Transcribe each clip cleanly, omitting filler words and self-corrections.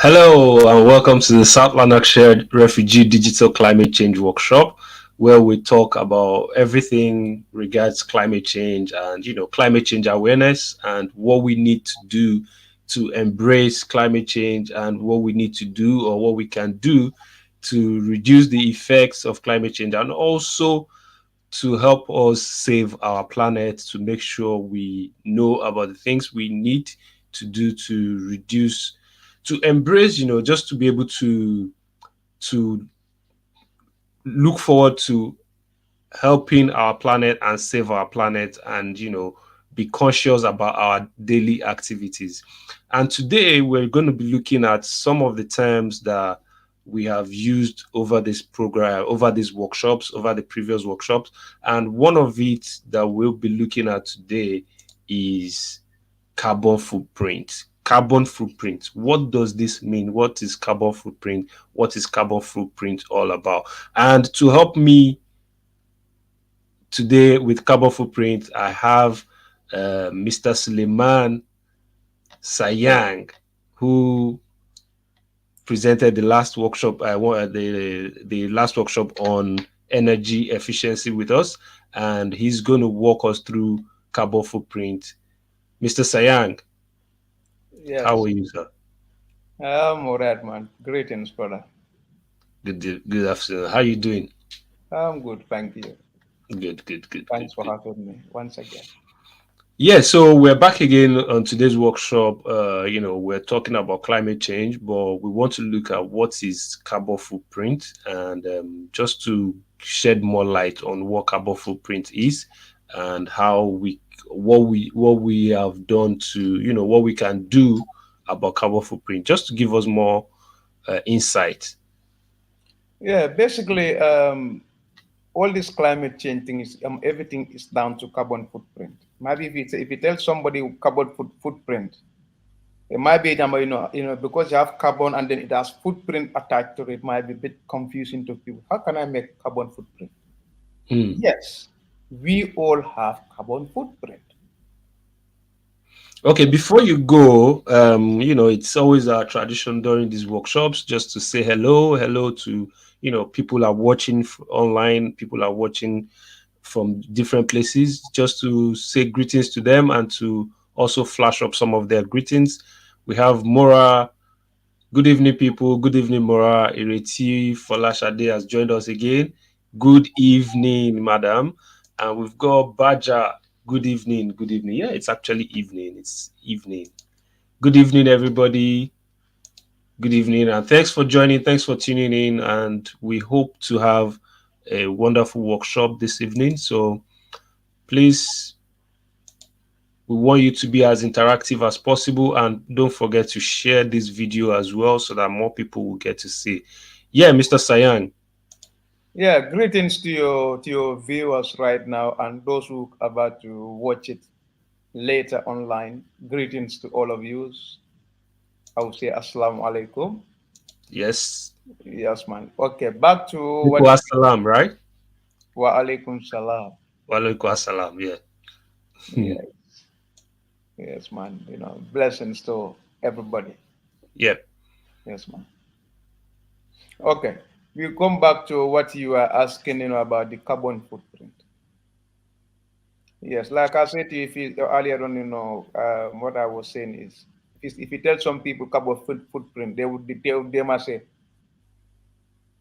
Hello and welcome to the South Lanarkshire Refugee Digital Climate Change Workshop, where we talk about everything regards climate change and climate change awareness and what we need to do to embrace climate change and what we need to do or what we can do to reduce the effects of climate change and also to help us save our planet, to make sure we know about the things we need to do to reduce, to embrace, just to be able to look forward to helping our planet and save our planet and be conscious about our daily activities. And today we're going to be looking at some of the terms that we have used over this program, over these workshops, over the previous workshops. And one of it that we'll be looking at today is carbon footprint. Carbon footprint. What does this mean? What is carbon footprint? What is carbon footprint all about? And to help me today with carbon footprint, I have Mr. Suleiman Sayang, who presented the last workshop. I want the last workshop on energy efficiency with us, and he's going to walk us through carbon footprint. Mr. Sayang, how Yes, are you, sir? I'm alright, man. Greetings, brother. Good afternoon. How are you doing? I'm good, thank you. Good, good, good, good, Thanks for good. having me once again. Yeah, so we're back again on today's workshop. We're talking about climate change, but we want to look at what is carbon footprint and just to shed more light on what carbon footprint is and how what we have done to what we can do about carbon footprint, just to give us more insight. Yeah, basically, all this climate change thing is everything is down to carbon footprint. Maybe if you tell somebody carbon footprint, it might be because you have carbon and then it has footprint attached to it, might be a bit confusing to people. How can I make carbon footprint? Hmm. Yes, we all have carbon footprint. Okay, before you go, it's always our tradition during these workshops just to say hello to, people are watching online, people are watching from different places, just to say greetings to them and to also flash up some of their greetings. We have Mora. Good evening, people. Good evening, Mora. Ireti Folashade has joined us again. Good evening, madam. And we've got Baja. Good evening. Good evening. Yeah, it's actually evening. It's evening. Good evening, everybody. Good evening. And thanks for joining. Thanks for tuning in. And we hope to have a wonderful workshop this evening. So please, we want you to be as interactive as possible. And don't forget to share this video as well so that more people will get to see. Yeah, Mr. Sayan. Yeah, greetings to your viewers right now and those who are about to watch it later online. Greetings to all of you. I would say Assalamu alaikum. Yes. Yes, man. Okay, back to Alaikum what assalam, right? wa alaikum salam. Walaikum assalam, yeah. Yes, yes, man. Blessings to everybody. Yeah. Yes, man. Okay, we come back to what you are asking, about the carbon footprint. Yes, like I said to you earlier on, what I was saying is, if you tell some people carbon footprint, they must say,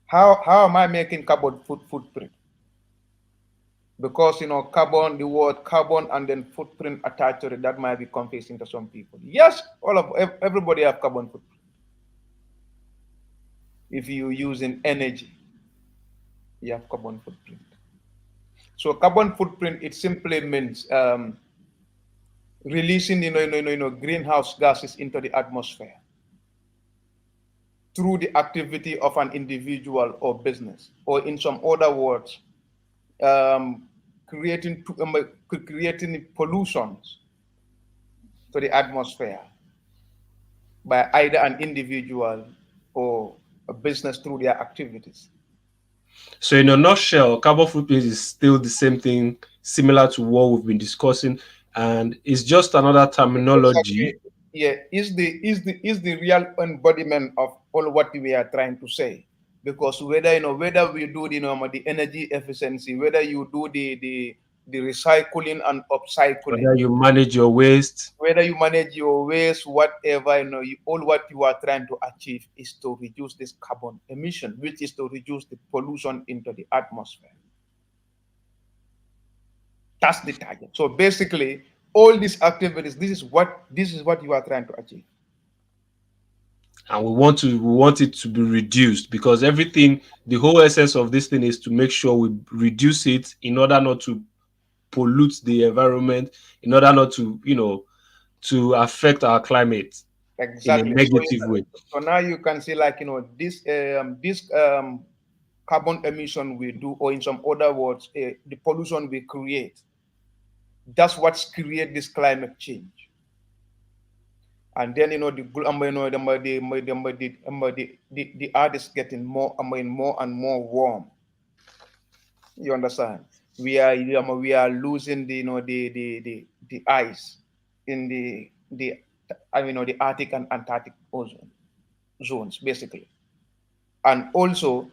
how am I making carbon footprint? Because carbon, the word carbon and then footprint attached to it, that might be confusing to some people. Yes, everybody have carbon footprint. If you're using energy, you have carbon footprint. So carbon footprint, it simply means releasing greenhouse gases into the atmosphere through the activity of an individual or business, or in some other words, um, creating pollutions to the atmosphere by either an individual or a business through their activities. So in a nutshell, carbon footprint is still the same thing, similar to what we've been discussing, and it's just another Exactly. terminology. yeah, is the real embodiment of all what we are trying to say. Because whether we do the energy efficiency, whether you do the recycling and upcycling, Whether you manage your waste. whether you manage your waste, whatever, all what you are trying to achieve is to reduce this carbon emission, which is to reduce the pollution into the atmosphere. That's the target. So basically, all these activities, this is what you are trying to achieve. And we want it to be reduced, because everything, the whole essence of this thing is to make sure we reduce it in order not to pollute the environment, in order not to to affect our climate in a Exactly. So, negative way. so now you can see, like, this carbon emission we do, or in some other words, the pollution we create. That's what's create this climate change. And then the earth is getting more and more warm. You understand? We are losing the ice in the the Arctic and Antarctic ozone zones, basically. And also,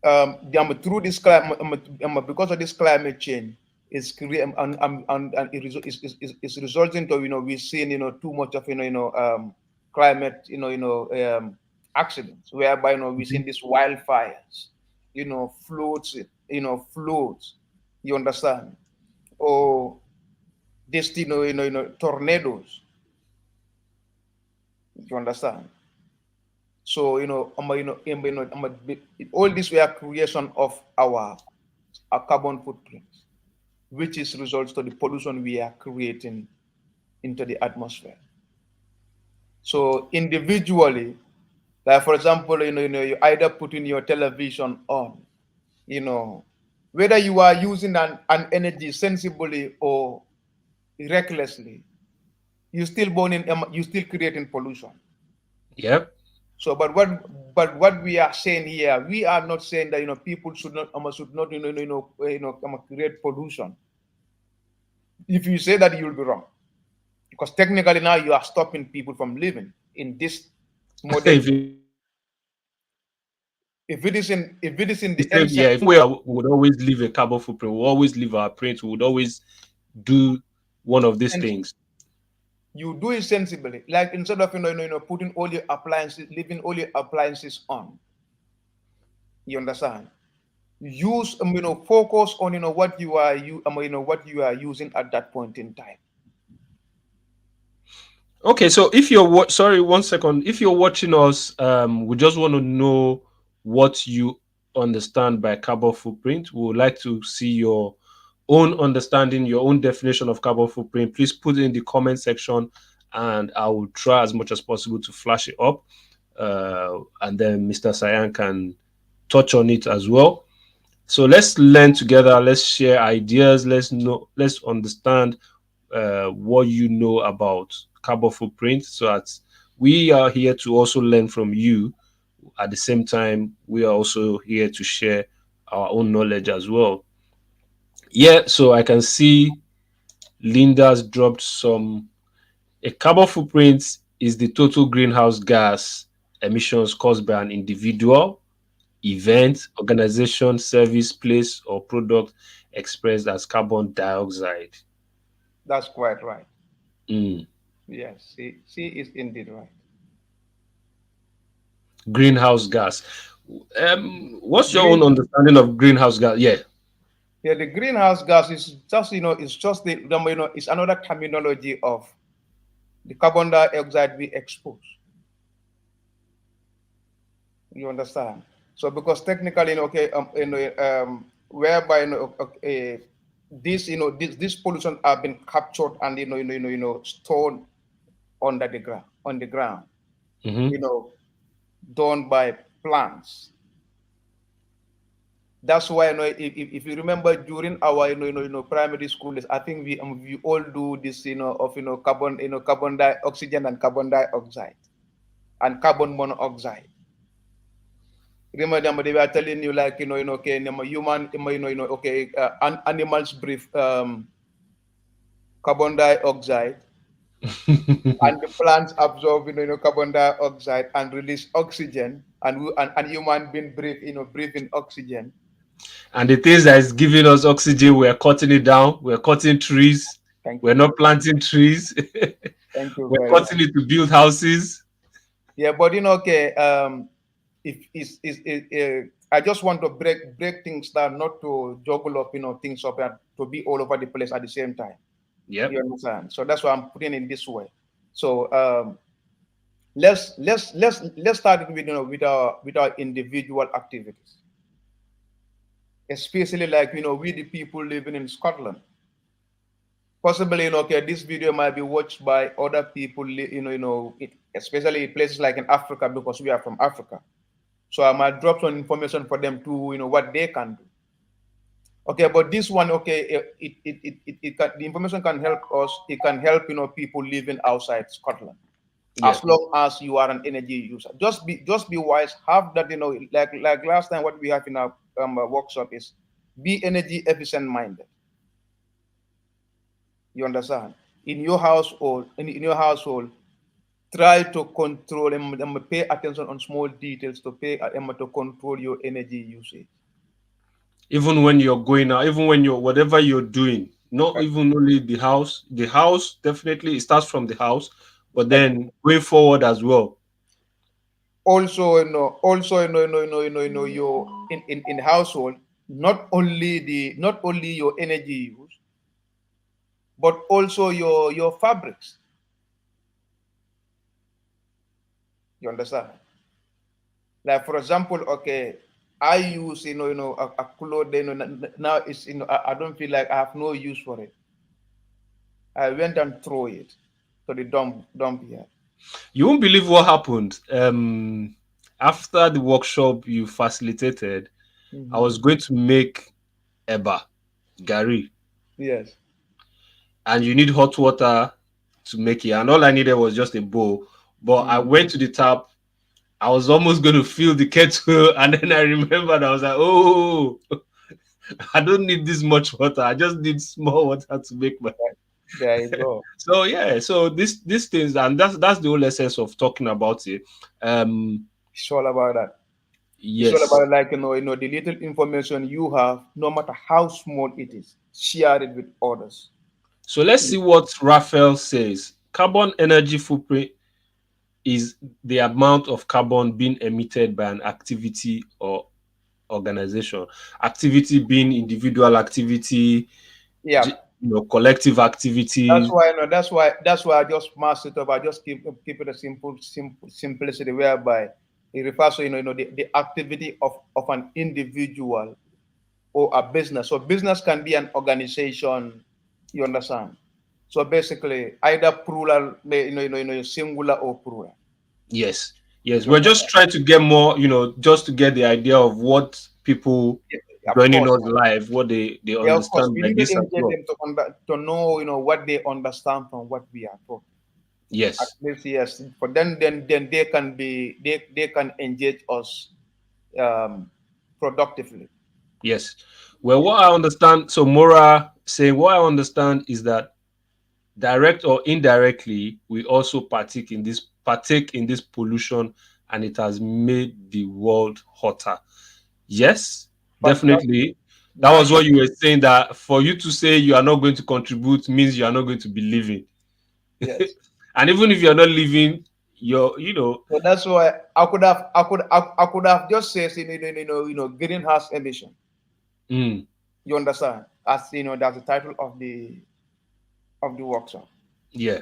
through this climate, because of this climate change, is creating and it's resulting to, we're seeing, too much of, climate, accidents, whereby, we're seeing these wildfires, floods, floods. You understand? Or this, tornadoes. You understand? So, all this were creation of our carbon footprint, which is results to the pollution we are creating into the atmosphere. So individually, like for example, you either putting your television on, you know, whether you are using an energy sensibly or recklessly, you still creating pollution. Yep. So, but what we are saying here, we are not saying that people should not create pollution. If you say that, you'll be wrong, because technically now you are stopping people from living in this modern. If it is the same, yeah, If it is in if the we ancient, would always leave a carbon footprint, we would always leave our print, we would always do one of these things. you do it sensibly, like instead of putting all your appliances, leaving all your appliances on. You understand? Use focus on what you are what you are using at that point in time. Okay, so if you're sorry, one second. If you're watching us, we just want to know what you understand by carbon footprint. We would like to see your own understanding, your own definition of carbon footprint. Please put it in the comment section, and I will try as much as possible to flash it up, and then Mr. Sayan can touch on it as well. So let's learn together. Let's share ideas. Let's know. Let's understand what you know about carbon footprint, so that we are here to also learn from you. At the same time, we are also here to share our own knowledge as well. Yeah, so I can see Linda's dropped some. A carbon footprint is the total greenhouse gas emissions caused by an individual, event, organization, service, place, or product expressed as carbon dioxide. That's quite right. Mm. Yes, she is indeed right. Greenhouse gas. What's your own Green, understanding of greenhouse gas? Yeah. yeah, the greenhouse gas is just it's just it's another terminology of the carbon dioxide we expose. You understand? So because technically, okay, whereby this this pollution have been captured and stored under the ground Hmm. you know, done by plants. That's why if you remember during our primary school days, I think we all do this of carbon carbon dioxygen and carbon dioxide and carbon monoxide. Remember they were telling you, like okay, human okay, animals breathe carbon dioxide, and the plants absorb carbon dioxide and release oxygen, and human being breathe breathe in oxygen. And the things that is giving us oxygen, we're cutting it down. We're cutting trees. Thank We're you not very planting trees. thank you We're very much. cutting it to build houses. Yeah, but okay, if I just want to break things down, not to juggle up things up and to be all over the place at the same time. You Yep. understand? So that's why I'm putting it this way. So let's start with with our individual activities, especially like we the people living in Scotland. Possibly, okay, this video might be watched by other people, especially places like in Africa because we are from Africa. So I might drop some information for them to what they can do. Okay, but this one, okay, the information can help us. It can help people living outside Scotland. Yeah. As long as you are an energy user, just be wise. Have that like last time what we have in our workshop is be energy efficient minded. You understand? In your household, try to control and pay attention on small details to to control your energy usage. Even when you're going out, even when you're whatever you're doing, not even only the house definitely it starts from the house, but then going forward as well. Also your in household, not only your energy use, but also your fabrics. You understand? Like for example, okay, I use a cloth, now it's I don't feel like I have no use for it. I went and throw it to the dump here. You won't believe what happened. After the workshop you facilitated, I Hmm. was going to make eba, gari, Yes. and you need hot water to make it. And all I needed was just a bowl. But I Mm. went to the tap. I was almost going to fill the kettle, and then I remembered. I was like, "Oh, I don't need this much water. I just need small water to make my." There you go. So yeah, so these things, and that's the whole essence of talking about it. Um, It's all about that. It's all yes. about like the little information you have, no matter how small it is, share it with others. So let's see what Raphael says. Carbon energy footprint is the amount of carbon being emitted by an activity or organization. Activity being individual activity, Yeah. collective activity. That's why I just mask it up. I just keep it a simplicity whereby it refers to the activity of an individual or a business. So business can be an organization. You understand? So basically, either plural, singular or plural. Yes, yes. You We're just understand? trying to get more, just to get the idea of what people Yeah, of joining course. us live, what they Yeah, of course. understand We by need to this as engage well. them to know, what they understand from what we are talking. At Yes, least, yes. For then they can engage us productively. yes. Well, what I understand, so Mora saying what I understand is that direct or indirectly, we also partake in this pollution, and it has made the world hotter. Yes, Fantastic. definitely. That Now, was what you were saying. That for you to say you are not going to contribute means you are not going to be living. yes. And even if you're not living, So that's why I could have just said greenhouse emission. mm, You understand? As that's the title of the workshop. yeah,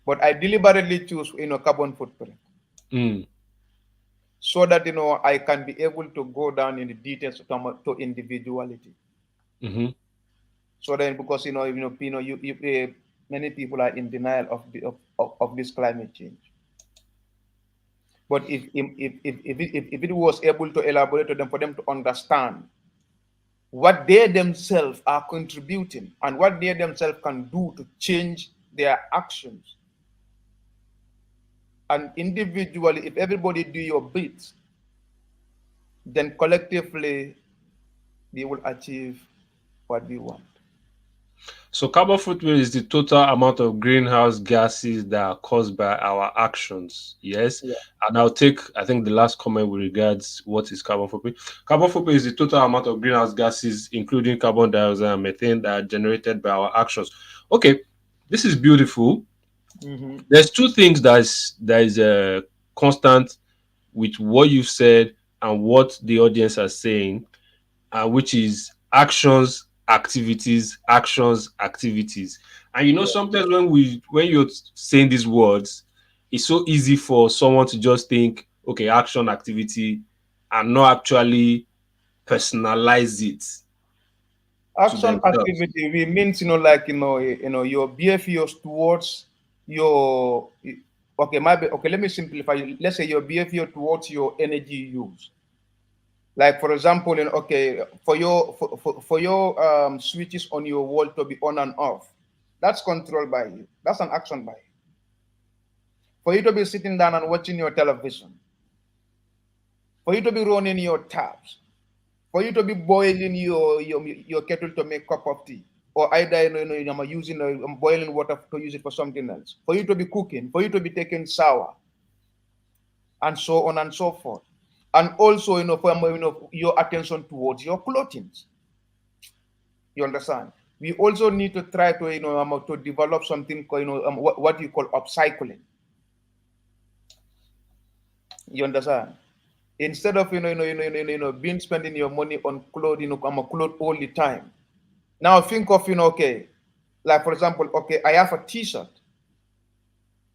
But I deliberately choose carbon footprint mm, so that I can be able to go down in the details to individuality. hmm, So then, because many people are in denial of this climate change. But if it was able to elaborate to them for them to understand what they themselves are contributing and what they themselves can do to change their actions, and individually, if everybody do your bit, then collectively we will achieve what we want. So carbon footprint is the total amount of greenhouse gases that are caused by our actions. Yes. Yeah. And I'll take, I think, the last comment with regards what is carbon footprint. Carbon footprint is the total amount of greenhouse gases, including carbon dioxide and methane, that are generated by our actions. Okay, this is beautiful. Mm-hmm. There's two things that is constant with what you've said and what the audience are saying, which is actions, activities. And you know, Yeah. sometimes when you're saying these words, it's so easy for someone to just think, okay, action, activity, and not actually personalize it to Action themselves. activity, we means, like, your behaviors towards your, okay, maybe, okay, let me simplify. Let's say your behavior towards your energy use. Like, for example, okay, for your switches on your wall to be on and off, that's controlled by you. That's an action by you. For you to be sitting down and watching your television, for you to be running your taps, for you to be boiling your kettle to make cup of tea, or either I'm using boiling water to use it for something else. For you to be cooking, for you to be taking shower, and so on and so forth. And also, for your attention towards your clothing. You understand? We also need to try to to develop something called, what you call upcycling. You understand? Instead of being spending your money on clothes, clothes all the time. Now think of, okay, like, for example, okay, I have a T-shirt.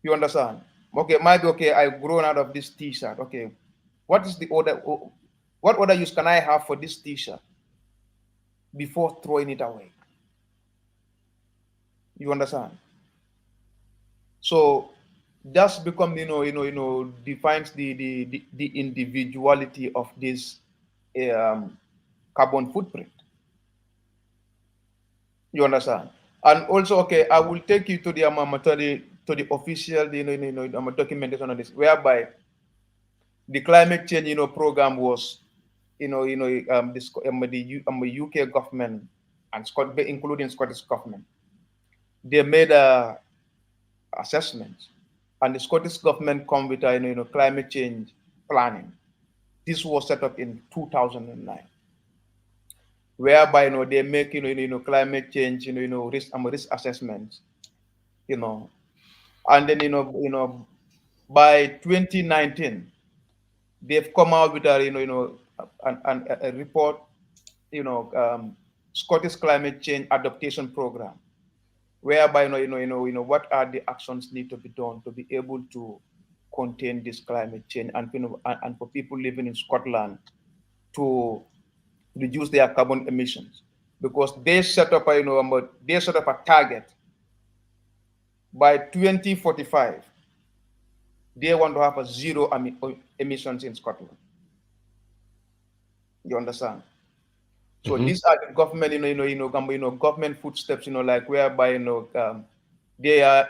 You understand? Okay, maybe, okay, I've grown out of this T-shirt. Okay, what is the order? What other use can I have for this T-shirt before throwing it away? You understand? So that's become, defines the individuality of this um, carbon footprint. You understand? And also, okay, I will take you to the to the official, documentation on this, whereby the climate change, program was, this UK government and including Scottish government, they made a assessment, and the Scottish government come with a, climate change planning. This was set up in 2009, whereby they make climate change risk assessments, you know, and then by 2019 they've come out with a a report, Scottish climate change adaptation program, whereby what are the actions need to be done to be able to contain this climate change, and and for people living in Scotland to reduce their carbon emissions, because they set up a target by 2045. They want to have a zero emissions in Scotland. You understand? So Mhm. these are the government, government footsteps, like, whereby they are,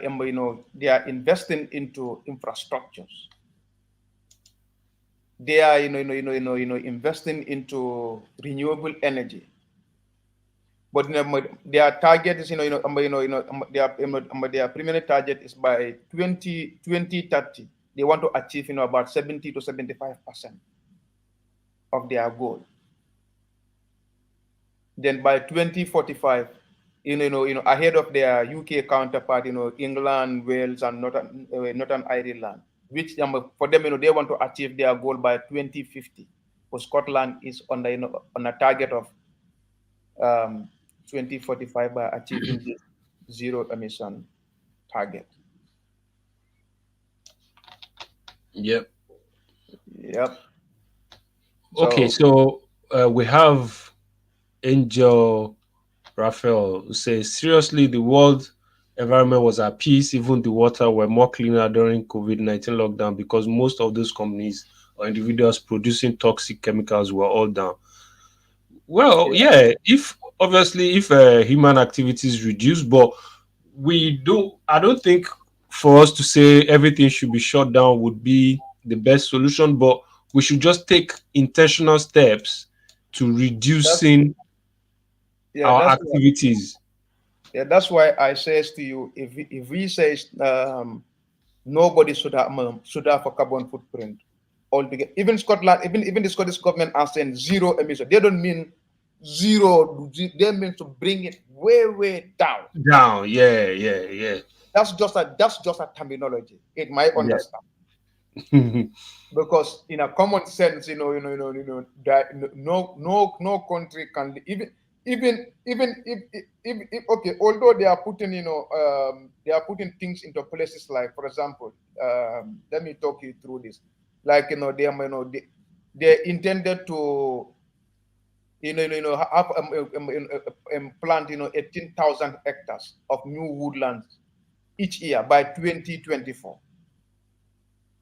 they are investing into infrastructures. They are, investing into renewable energy. But their target is, their preliminary target is by 2030. They want to achieve, about 70 to 75% of their goal. Then by 2045, ahead of their UK counterpart, England, Wales, and Northern Ireland, which, for them, they want to achieve their goal by 2050. For Scotland is on on a target of um, 2045 by achieving this zero emission target. Yep. Yep. Okay, So so we have Angel Raphael who says, seriously, the world environment was at peace. Even the water were more cleaner during COVID-19 lockdown because most of those companies or individuals producing toxic chemicals were all down. Well, yeah, yeah, if obviously if human activities reduce, but I don't think for us to say everything should be shut down would be the best solution, but we should just take intentional steps to that's reducing yeah, our that's what activities. Yeah, that's why I says to you, if we say nobody should have a carbon footprint altogether. Even Scotland, even the Scottish government are saying zero emission. They don't mean zero. They mean to bring it way down. Down. Yeah, yeah, yeah. That's just a terminology. It might Yeah. understand because in a common sense, that no country can even if okay, although they are putting they are putting things into places like, for example, let me talk you through this. Like they intended to have plant 18,000 hectares of new woodlands each year by 2024.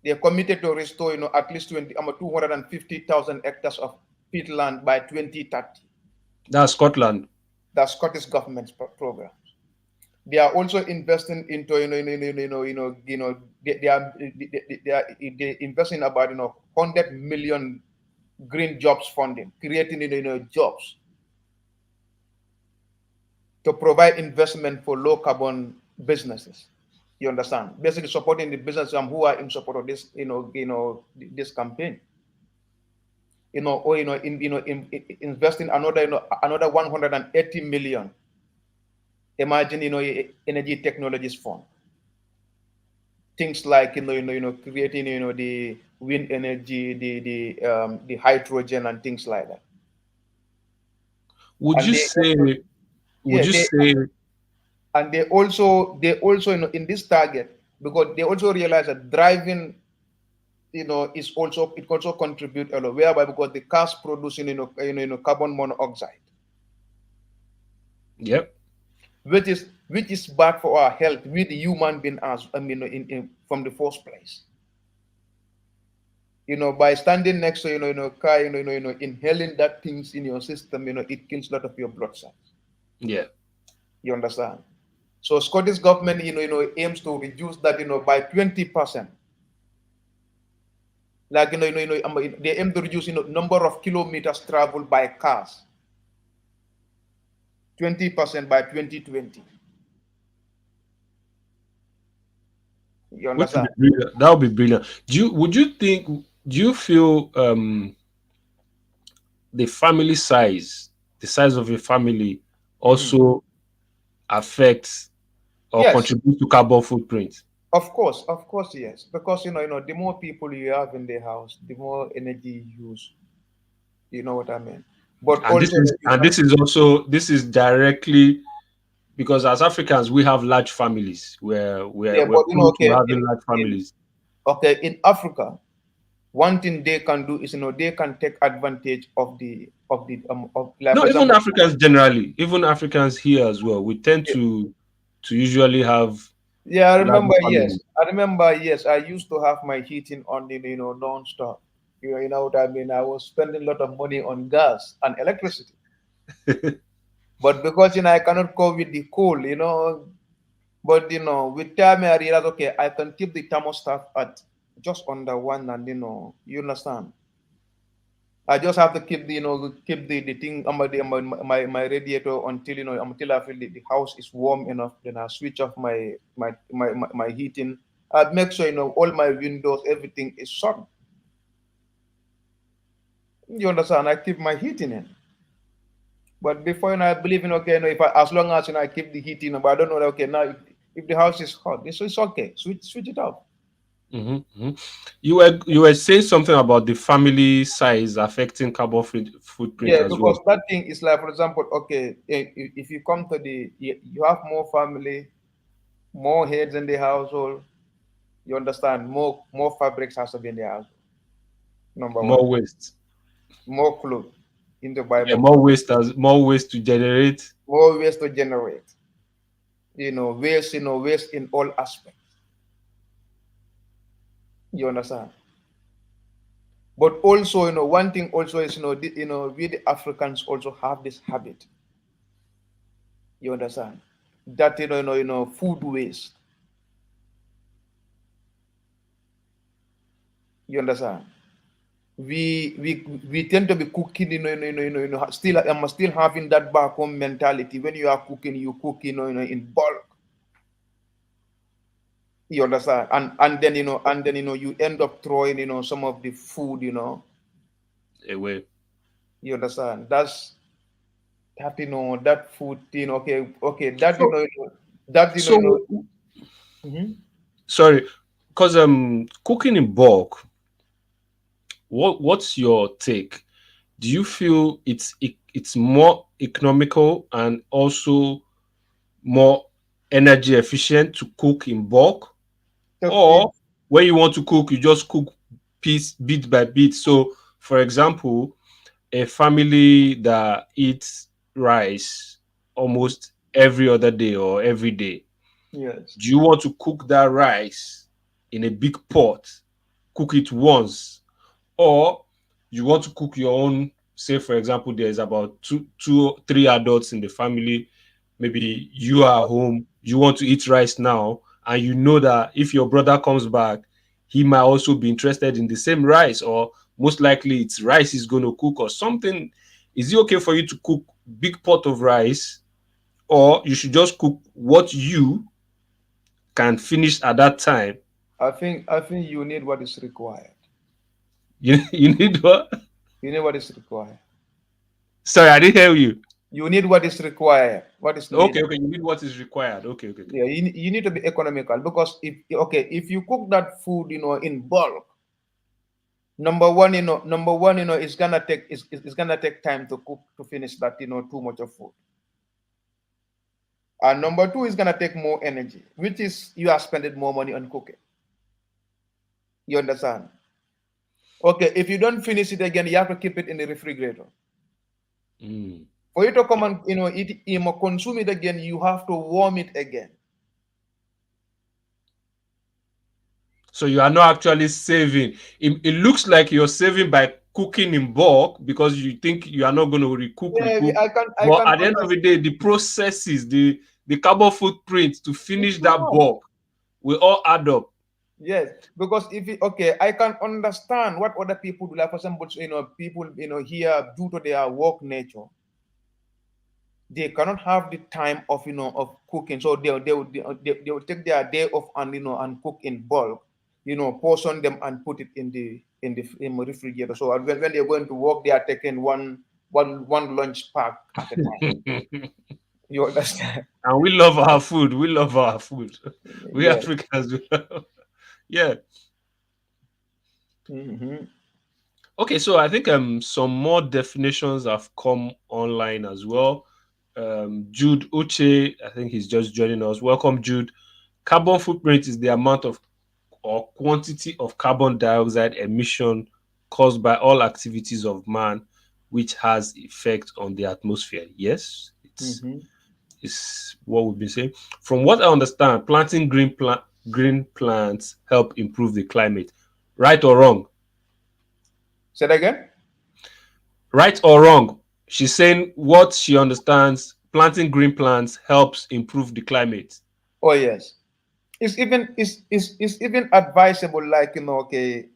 They are committed to restore, at least 250,000 hectares of peatland by 2030. That's Scotland. The Scottish government's program. They are also investing into, they investing about 100 million green jobs funding, creating jobs to provide investment for low carbon businesses. You understand? Basically supporting the business who are in support of this, this campaign. Or investing another another 180 million. Imagine energy technologies fund. Things like creating the wind energy, the hydrogen and things like that. Would And you they say? also, Would yeah, you say? they also in this target, because they also realize that driving it also contribute a lot, whereby because the cars producing carbon monoxide, Yep. which is bad for our health with the human being, as from the first place. By standing next to car, inhaling that things in your system, it kills a lot of your blood cells. Yeah. You understand? So Scottish government, aims to reduce that, by 20%. Like they aim to reduce, number of kilometers traveled by cars, 20% by 2020. You Which would understand? be brilliant. That would be brilliant. Would you think? Do you feel the family size, the size of a family, Mhm. also affects or Yes, contributes to carbon footprint? of course, yes. Because the more people you have in the house, the more energy you use. You know what I mean? But And also, this is directly because as Africans we have large families where yeah. we're But prone to okay, having large families. in Africa, one thing they can do is they can take advantage of, like, No, for even example. Africans generally, even Africans here as well, we tend to usually have Yeah, I larger remember. Yes, families. I remember. Yes, I used to have my heating on non-stop. You know what I mean? I was spending a lot of money on gas and electricity, but because I cannot cope with the cold. But with time I realized, okay, I can keep the thermostat at just under one, and you understand. I just have to keep the thing on my radiator until until I feel the house is warm enough. Then I switch off my heating. I make sure all my windows, everything is shut. You understand? I keep my heating in. But before, I believe okay, if as long as I keep the heating, but I don't know. Okay, now if the house is hot, it's okay. Switch it off. Mhm, mhm. You were saying something about the family size affecting carbon footprint Yeah, as well. because that thing is like, for example, okay, if you come to you have more family, more heads in the household. You understand? More fabrics has to be in the house. Number one, More waste. more clothes in to buy Yeah, more clothes, more waste to generate. more waste to generate. Waste in all aspects. You understand? But also, one thing also is, we the Africans also have this habit. You understand? That food waste. You understand? we tend to be cooking, still I'm still having that back home mentality. When you are cooking, you cook, in bulk. You understand? And then you end up throwing, some of the food, Away. you understand? That food thing, okay, okay, that So, that so Mhm. sorry, because cooking in bulk. What's your take? Do you feel it's more economical and also more energy efficient to cook in bulk, Okay. or when you want to cook, you just cook piece bit by bit? So, for example, a family that eats rice almost every other day or every day, Yes. do you want to cook that rice in a big pot, cook it once, or you want to cook your own? Say for example there's about two, three adults in the family, maybe you are home, you want to eat rice now, and you know that if your brother comes back, he might also be interested in the same rice, or most likely it's rice he's going to cook or something. Is it okay for you to cook big pot of rice, or you should just cook what you can finish at that time? I think you need what is required. You need what? You need what is required. Sorry, I didn't hear you. You need what is required, what is Okay, needed. okay, you need what is required. Okay, okay, okay. Yeah, you need to be economical, because if you cook that food, in bulk, number one, it's gonna take time to cook, to finish that, too much of food. And number two, is gonna take more energy, which is you are spending more money on cooking. You understand? Okay, if you don't finish it again, you have to keep it in the refrigerator. Mm. For you to come and eat, consume it again, you have to warm it again. So you are not actually saving. It looks like you're saving by cooking in bulk because you think you are not going to Yeah, recook. I But can at the end of the day, understand. the processes, the carbon footprint to It's finish too that much. bulk will all add up. Yes, because okay, I can understand what other people do. Like for example, people here, due to their work nature, they cannot have the time of of cooking, so they will take their day off, and and cook in bulk, portion them and put it in the refrigerator. So when they're going to work, they are taking one lunch pack at a time. And You understand? we love our food. We love our food. We Yes. Africans. Yeah. Hmm. Okay, so I think some more definitions have come online as well. Jude Uche, I think he's just joining us. Welcome, Jude. Carbon footprint is the amount of or quantity of carbon dioxide emission caused by all activities of man, which has effect on the atmosphere. Yes, Hmm. it's what we've been saying. From what I understand, planting green plants help improve the climate. Right or wrong? Say that again. Right or wrong? She's saying what she understands, planting green plants helps improve the climate. Oh yes. It's even advisable, like okay,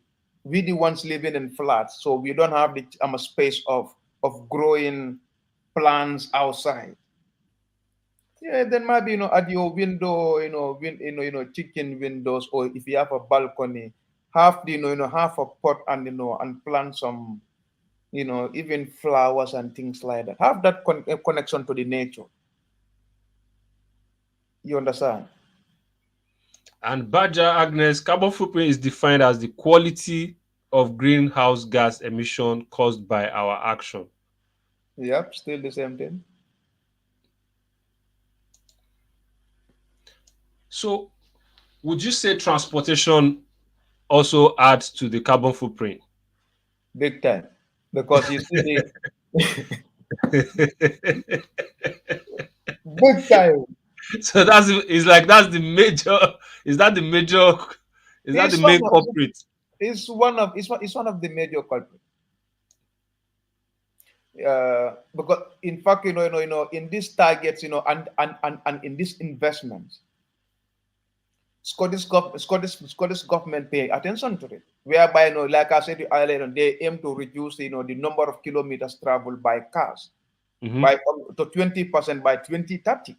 we the ones living in flats, so we don't have the space of growing plants outside. Yeah, then maybe at your window, chicken windows, or if you have a balcony, have half a pot, and and plant some, even flowers and things like that. Have that connection to the nature. You understand? And Badger Agnes, carbon footprint is defined as the quality of greenhouse gas emission caused by our action. Yep, still the same thing. So, would you say transportation also adds to the carbon footprint? Big time. Because you see the big time. So it's like that's the major. Is that the major? Is that the It's one main of culprit? it's one of the major culprits. Because in fact, in these targets, and in these investments, Scottish government pay attention to it, whereby like I said earlier, they aim to reduce the number of kilometers traveled by cars Hmm. by to 20% by 2030.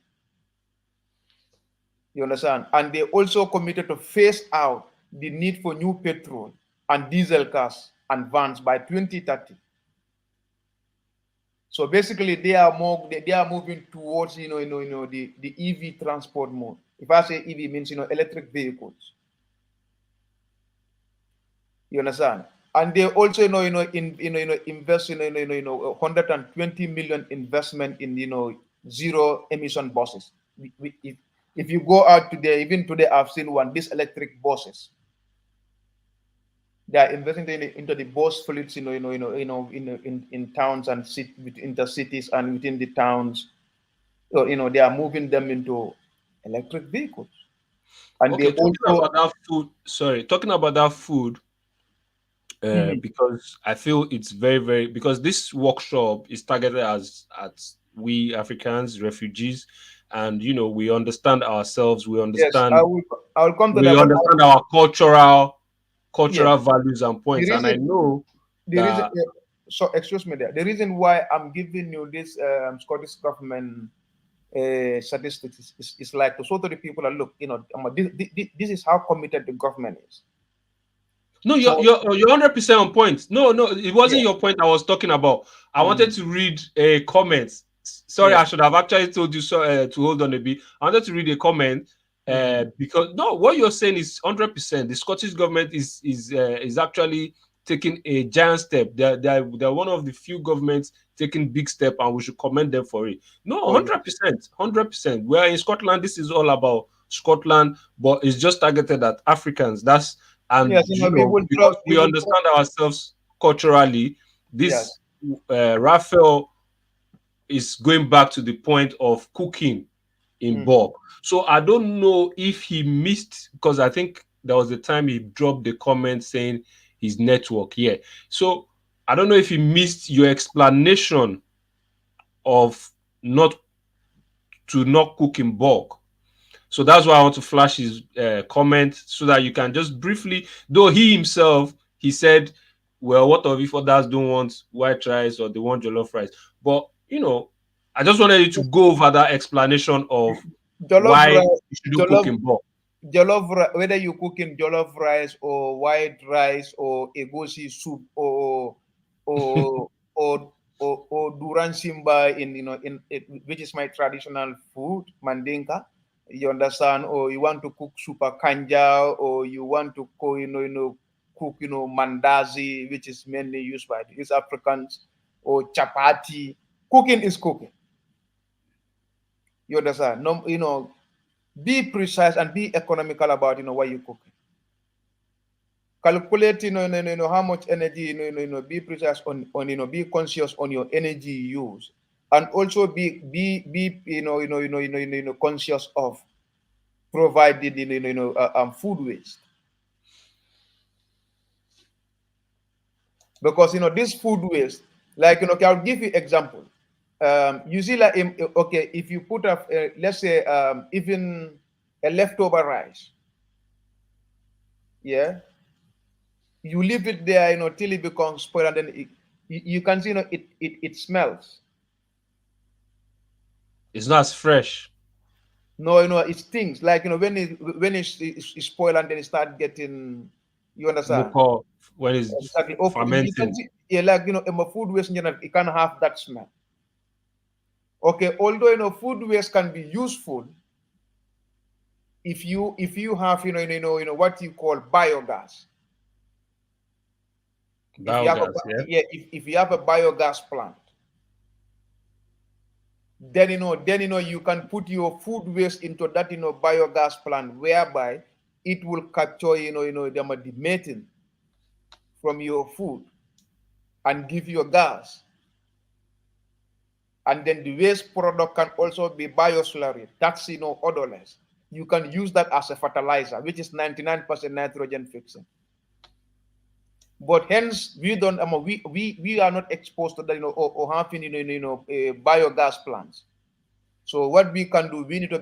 You understand? And they also committed to phase out the need for new petrol and diesel cars and vans by 2030. So basically, they are moving towards the EV transport mode. If I say EV means electric vehicles. You understand? And they also invest 120 million investment in zero emission buses. If you go out today, even today I've seen one, these electric buses. They are investing into the bus fleets, in towns and intercities and within the towns. So, they are moving them into electric vehicles, and they Okay, talking also. about that food. Sorry, talking about that food. Mhm. Because I feel it's very, very because this workshop is targeted as at we Africans, refugees, and we understand ourselves, Yes, I will come to we that, but understand our yes, cultural values and the points, and I reason know the reason that so excuse me there. The reason why I'm giving you this Scottish government statistics is like to show to the people that look, this is how committed the government is. no, So you're 100% on point. No, no, it wasn't yeah, your point I was talking about. I wanted mm, to read a comment. Sorry, yeah, I should have actually told you so to hold on a bit. I wanted to read a comment hmm, because no, what you're saying is 100%. The Scottish government is actually taking a giant step. They're one of the few governments taking big step, and we should commend them for it. No, oh yeah, 100%, 100%. Where in Scotland, this is all about Scotland, but it's just targeted at Africans. That's and yes, because we people drop, understand ourselves culturally, this yes, Raphael is going back to the point of cooking in hmm, bulk. So I don't know if he missed because I think there was a time he dropped the comment saying his network. Yeah. So I don't know if he missed your explanation of not not cook in bulk. So that's why I want to flash his comment so that you can just briefly, though he himself, he said, well, what if others don't want white rice or they want jollof rice? But, I just wanted you to go over that explanation of jollof why rice, you shouldn't jollof cook in bulk. whether you cook in jollof rice or white rice or egusi soup or or duran simba in which is my traditional food mandinka. You understand? Or you want to cook super kanja, or you want to cook cook mandazi, which is mainly used by the East Africans, or chapati. Cooking is cooking. You understand? No, be precise and be economical about what you cook. Calculate how much energy be precise on be conscious on your energy use, and also be conscious of provided food waste, because this food waste, like okay, I'll give you example. You see, like okay, if you put up let's say even a leftover rice, yeah, you leave it there, till it becomes spoiled, and then you can see, it smells. It's not as fresh. No, it stings. Like when it's spoiled and then it start getting, you understand? Moko when it's Exactly. Okay, you can fermenting. see, yeah, like in my food waste in general, it can have that smell. Okay, although food waste can be useful if you have what you call biogas. If you have a Biogas, yeah. yeah, if you have a biogas plant, then you can put your food waste into that biogas plant, whereby it will capture the methane from your food and give you a gas. And then the waste product can also be bioslurry. That's odorless. You can use that as a fertilizer, which is 99% nitrogen fixing. But hence we don't we are not exposed to that, or having biogas plants. So what we can do, we need to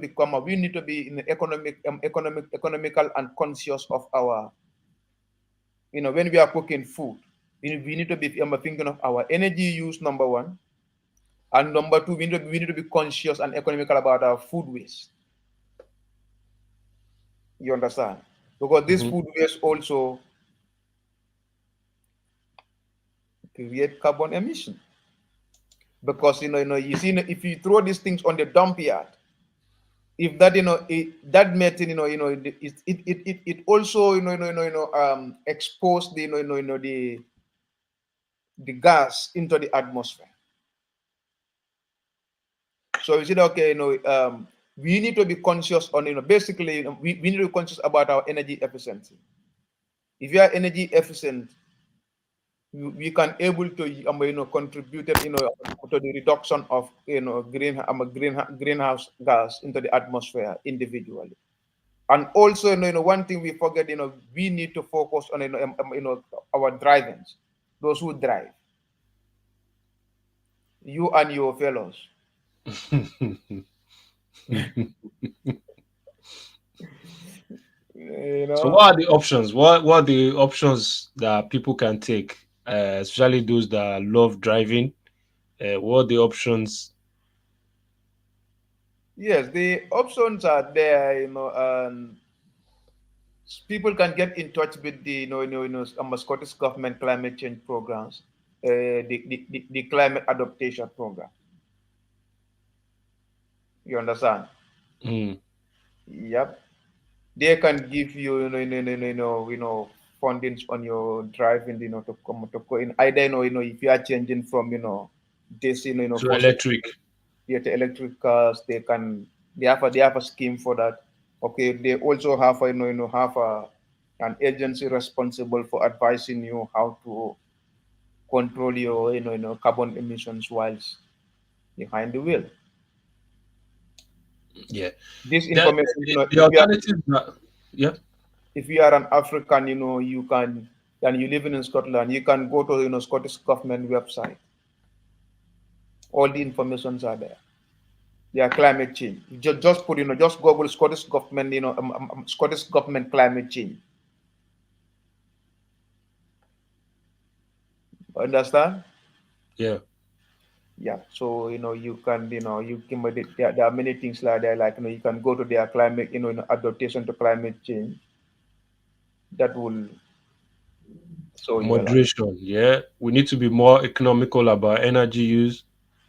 be in economical and conscious of our, when we are cooking food, we need to be thinking of our energy use, number one, and number two, we need to be conscious and economical about our food waste. You understand? Because this Hmm. food waste also create carbon emission. Because you see, if you throw these things on the dump yard, if that that method, it also expose the the gas into the atmosphere. So we said, okay, we need to be conscious on, basically, we need to be conscious about our energy efficiency. If you are energy efficient, we can able to contribute to the reduction of greenhouse gas into the atmosphere individually. And also, one thing we forget, we need to focus on our drivings, those who drive, you and your fellows. You So know, what are the options? What are the options that people can take, especially those that love driving? What are the options? yes, the options are there. And people can get in touch with the Scottish government climate change programs, the climate adaptation program. You understand? Mm. Yep. They can give you fundings on your driving, to come to go in. Either if you are changing from this So fossil electric. fuel to electric cars, they have a scheme for that. Okay, they also have have an agency responsible for advising you how to control your carbon emissions whilst behind the wheel. Yeah. This The, information, the alternative. Yeah. if you are an African, you can, and you living in Scotland, you can go to Scottish government website. All the informations are there. They are climate change. You just put just Google Scottish government, Scottish government climate change. Understand? Yeah. Yeah. So you can you can, there are many things like that. Like you can go to their climate, adaptation to climate change. That will show you a lot. Moderation. Yeah. We need to be more economical about energy use.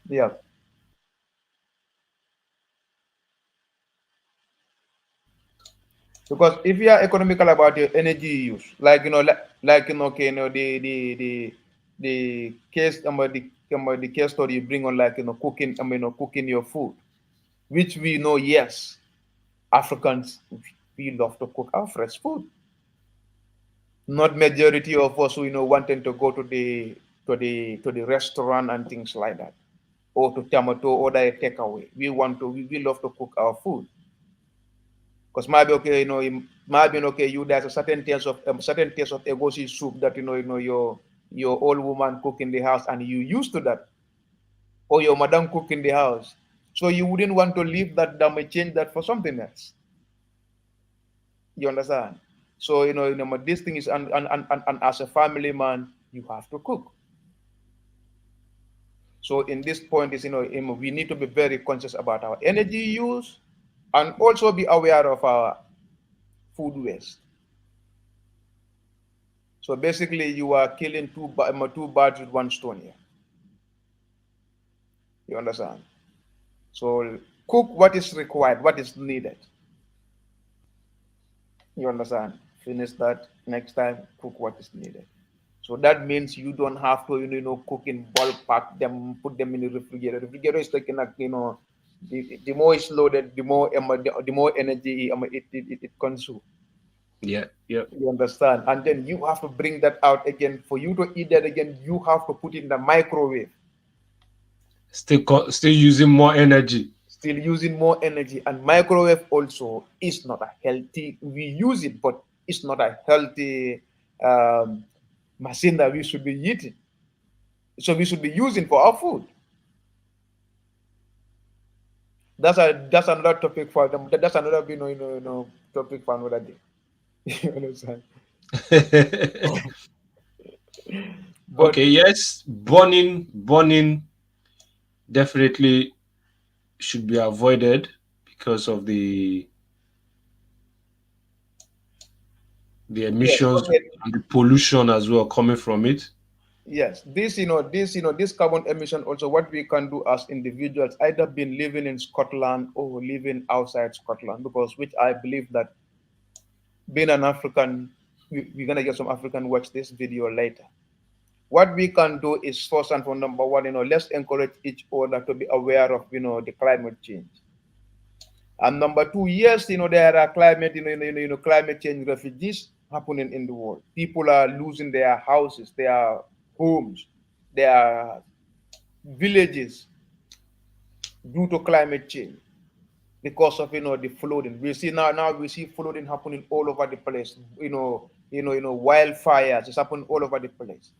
Yeah. Because if you are economical about your energy use, like okay, the case the case study you bring on, like cooking, cooking your food, which we know, yes, Africans, we love to cook our fresh food. Not majority of us who wanting to go to the restaurant and things like that, or to Tamato order a takeaway. We love to cook our food. Because maybe okay, maybe okay, you there's a certain taste of egusi soup that your old woman cook in the house and you used to that, or your madam cook in the house. So you wouldn't want to leave that damn and change that for something else. You understand? So this thing is, and as a family man, you have to cook. So in this point is we need to be very conscious about our energy use and also be aware of our food waste. So basically, you are killing two birds with one stone here. You understand? So cook what is required, what is needed. You understand? Finish that. Next time, cook what is needed. So that means you don't have to cook in bulk, pack them, put them in the refrigerator. Refrigerator is taking like the more it's loaded, the more energy it consumes. Yeah. Yeah. You understand? And then you have to bring that out again. For you to eat that again, you have to put it in the microwave. Still using more energy. Still using more energy. And microwave also is not a healthy, we use it, but it's not a healthy um, machine that we should be eating. So we should be using for our food. That's another topic for them. That's another topic for another day. You understand? Okay, But yes, burning definitely should be avoided because of the yes, emissions okay, and the pollution as well coming from it. yes. This carbon emission also what we can do as individuals, either been living in Scotland or living outside Scotland, because which I believe that being an African, we're gonna get some African watch this video later. What we can do is first and for number one, let's encourage each other to be aware of the climate change. And number two, yes, there are climate, climate change refugees happening in the world. People are losing their houses, their homes, their villages due to climate change because of the flooding. We see now we see flooding happening all over the place. Wildfires is happening all over the place.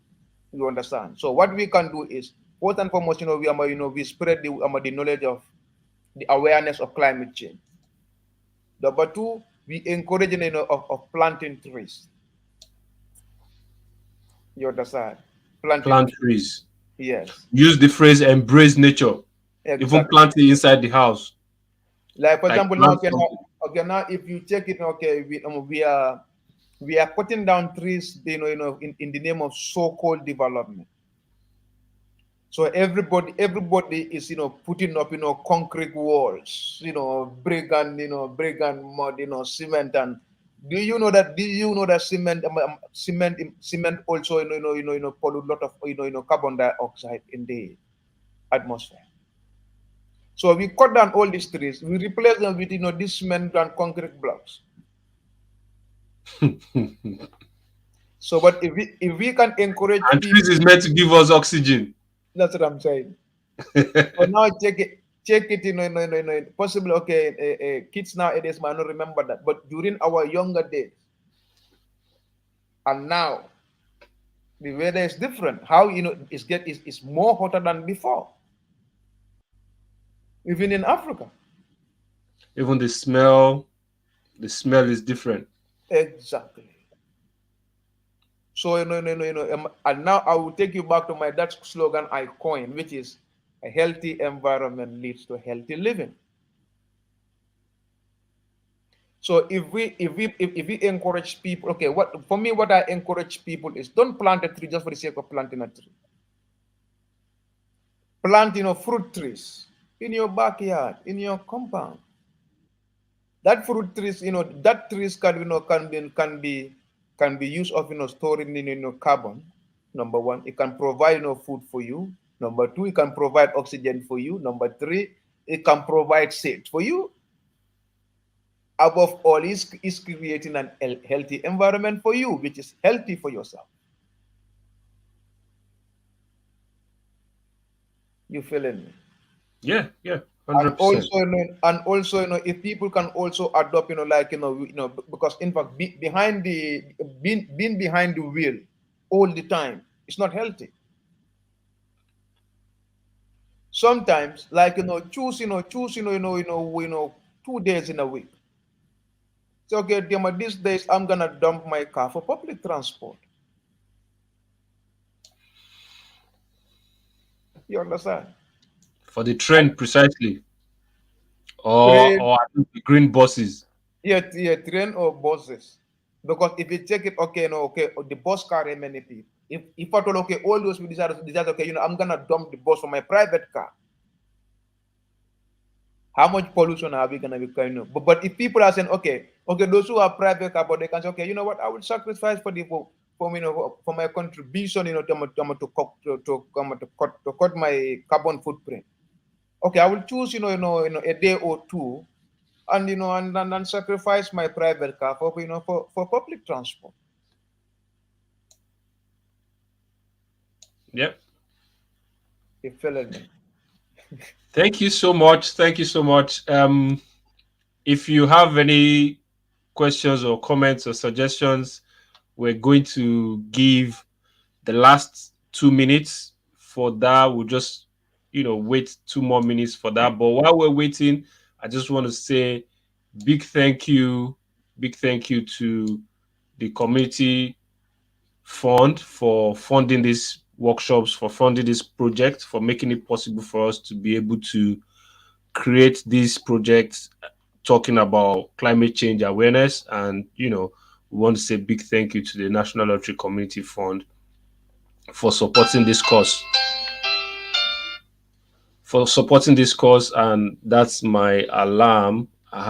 You understand? So what we can do is first and foremost, we spread the knowledge of the awareness of climate change. Number two, we encourage of planting trees. You understand? Planting Plant trees. trees. Yes, Use the phrase embrace nature. Even exactly. planting inside the house, Like for like example, now plant something. now if you check it, okay, we are cutting down trees, in the name of so-called development. So everybody is putting up concrete walls, brick and mud, cement. And do you know that cement also pollute a lot of carbon dioxide in the atmosphere. So we cut down all these trees, we replace them with these cement and concrete blocks. And So but if we can encourage trees people, is meant to give us oxygen. that's what I'm saying. So now check it, possibly, okay, kids nowadays might not remember that, but during our younger days and now, the weather is different. How it's more hotter than before, even in Africa. Even the smell is different. Exactly. So and now I will take you back to my Dutch slogan I coined, which is a healthy environment leads to healthy living. So if we encourage people, okay, what I encourage people is don't plant a tree just for the sake of planting a tree. Plant fruit trees in your backyard, in your compound. That fruit trees, that trees can be used of storing in carbon. Number one, it can provide food for you. Number two, it can provide oxygen for you. Number three, it can provide shade for you. Above all, is creating an healthy environment for you, which is healthy for yourself. You feeling me? Yeah, yeah, And 100%. also, if people can also adopt, like because in fact, behind the being behind the wheel all the time, it's not healthy. Sometimes, like choose 2 days in a week. So okay, these days I'm gonna dump my car for public transport. You understand? For the trend precisely, or Train, I think the green buses. yeah, yeah, train or buses. Because if you check it, okay, okay, the bus carry many people. If I told, okay, all those with decide, okay, I'm gonna dump the bus for my private car. How much pollution are we gonna be kind of? But if people are saying, okay, those who are private car, but they can say, okay, you know what, I will sacrifice for for my contribution, to cut my carbon footprint. Okay, I will choose, a day or two, and and sacrifice my private car for public transport. Yep. You feeling me? Thank you so much. Thank you so much. If you have any questions or comments or suggestions, we're going to give the last 2 minutes for that. We'll just wait 2 more minutes for that. But while we're waiting, I just want to say big thank you, big thank you to the community fund for funding these workshops, for funding this project, for making it possible for us to be able to create these projects talking about climate change awareness. And we want to say big thank you to the National Lottery Community Fund for supporting this cause. For supporting this cause, and that's my alarm. I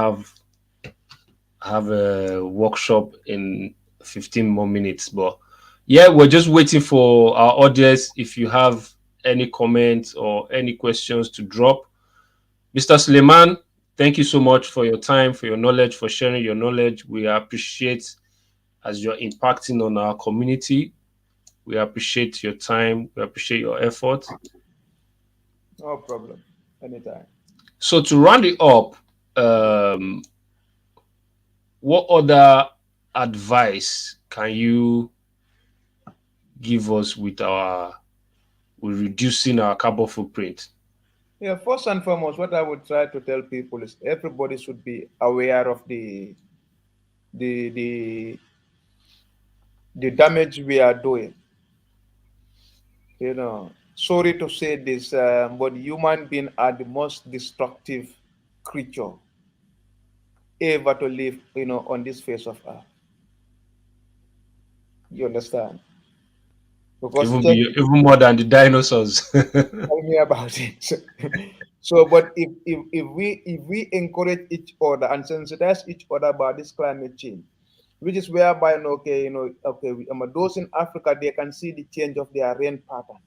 have a workshop in 15 more minutes, but yeah, we're just waiting for our audience. If you have any comments or any questions to drop, Mr. Suleiman, thank you so much for your time, for your knowledge, for sharing your knowledge. We appreciate as you're impacting on our community. We appreciate your time. We appreciate your effort. No problem. Anytime. So to round it up, um, what other advice can you give us with reducing our carbon footprint? Yeah, first and foremost, what I would try to tell people is everybody should be aware of the the the damage we are doing. Sorry to say this, but human beings are the most destructive creature ever to live, on this face of earth. You understand? Because Even check, even more than the dinosaurs. tell me about it. So, but if we encourage each other and sensitize each other about this climate change, which is whereby, okay, okay, those in Africa, they can see the change of their rain pattern.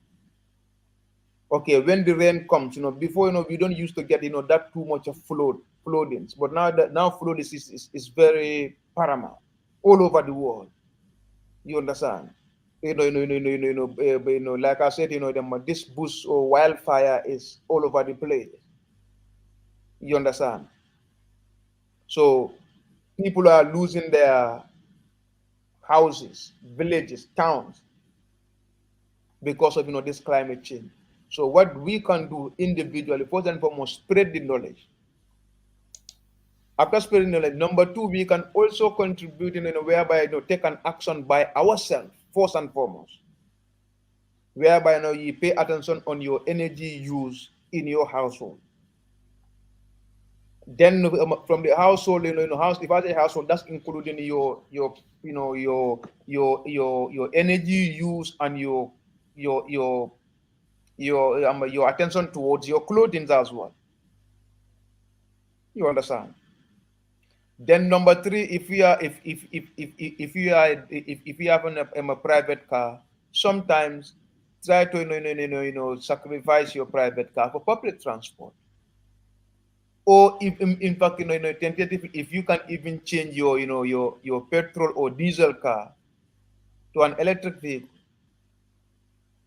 Okay, when the rain comes, before, we don't used to get, that too much of floodings, but now flood is very paramount all over the world. You understand? Like I said, this bush or wildfire is all over the place. You understand? So people are losing their houses, villages, towns because of this climate change. So what we can do individually, first and foremost, spread the knowledge. After spreading knowledge, number two, we can also contribute in a whereby take an action by ourselves, first and foremost. Whereby you pay attention on your energy use in your household. Then from the household, house, if I say household, that's including your energy use and your attention towards your clothing as well. You understand? Then number three, if you are if you are if you have a private car, sometimes try to sacrifice your private car for public transport. Or if in fact tentatively, if you can even change your petrol or diesel car to an electric vehicle,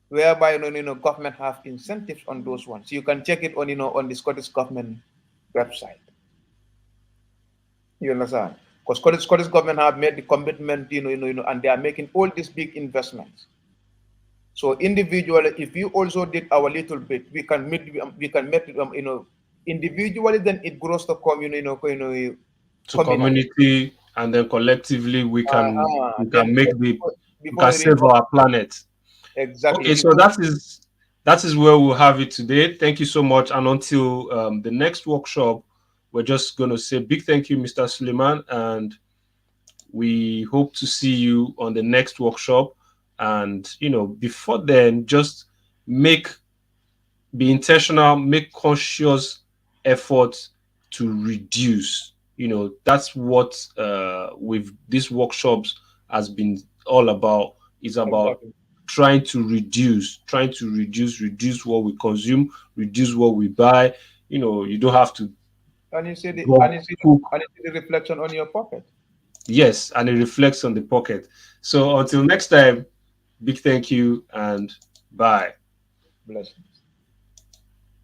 whereby government have incentives on those ones. You can check it on the Scottish government website. You understand? Because Scottish government have made the commitment, and they are making all these big investments. So individually, if you also did our little bit, we can make individually, then it grows to To communal. community, and then collectively we can Then make we before can you reach save our planet. exactly Okay, so before. that is where we'll have it today. Thank you so much, and until the next workshop, we're just going to say big thank you, Mr. Suleiman, and we hope to see you on the next workshop. And before then, just make be intentional, make conscious efforts to reduce. That's what with these workshops has been all about. It's about Exactly. trying to reduce what we consume, reduce what we buy. You don't have to And you see the go and you see the, cook. and you see the reflection on your pocket. Yes, and it reflects on the pocket. So until next time, big thank you and bye. Blessings.